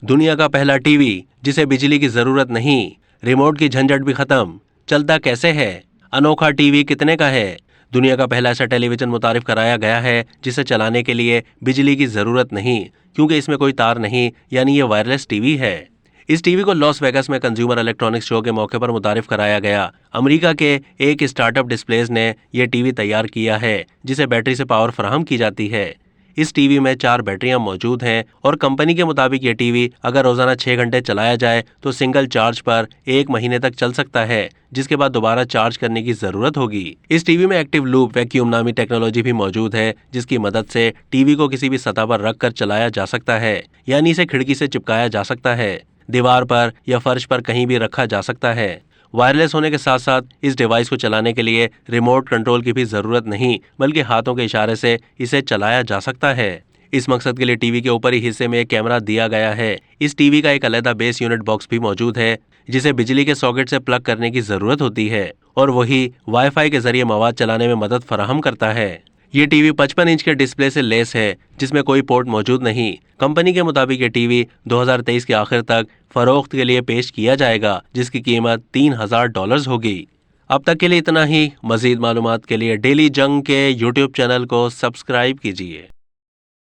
दुनिया का पहला टीवी जिसे बिजली की जरूरत नहीं, रिमोट की झंझट भी खत्म, चलता कैसे है? अनोखा टीवी कितने का है? दुनिया का पहला ऐसा टेलीविजन मुतारिफ कराया गया है जिसे चलाने के लिए बिजली की जरूरत नहीं, क्योंकि इसमें कोई तार नहीं, यानी ये वायरलेस टीवी है। इस टीवी को लॉस वेगास में कंज्यूमर इलेक्ट्रॉनिक्स शो के मौके पर मुतारिफ कराया गया। अमेरिका के एक स्टार्टअप डिस्प्लेज ने यह टीवी तैयार किया है जिसे बैटरी से पावर फराहम की जाती है। इस टीवी में 4 बैटरियां मौजूद हैं और कंपनी के मुताबिक ये टीवी अगर रोजाना 6 घंटे चलाया जाए तो सिंगल चार्ज पर 1 महीने तक चल सकता है, जिसके बाद दोबारा चार्ज करने की जरूरत होगी। इस टीवी में एक्टिव लूप वैक्यूम नामी टेक्नोलॉजी भी मौजूद है, जिसकी मदद से टीवी को किसी भी सतह पर रखकर चलाया जा सकता है, यानी इसे खिड़की से चिपकाया जा सकता है, दीवार पर या फर्श पर कहीं भी रखा जा सकता है। वायरलेस होने के साथ साथ इस डिवाइस को चलाने के लिए रिमोट कंट्रोल की भी जरूरत नहीं, बल्कि हाथों के इशारे से इसे चलाया जा सकता है। इस मकसद के लिए टीवी के ऊपरी हिस्से में एक कैमरा दिया गया है। इस टीवी का एक अलग बेस यूनिट बॉक्स भी मौजूद है, जिसे बिजली के सॉकेट से प्लग करने की जरूरत होती है और वही वाईफाई के जरिए मवाद चलाने में मदद फराहम करता है। ये टीवी 55 इंच के डिस्प्ले से लेस है, जिसमें कोई पोर्ट मौजूद नहीं। कंपनी के मुताबिक ये टीवी 2023 के आखिर तक फरोख्त के लिए पेश किया जाएगा, जिसकी कीमत $3000 होगी। अब तक के लिए इतना ही। मजीद मालूमात के लिए डेली जंग के YouTube चैनल को सब्सक्राइब कीजिए।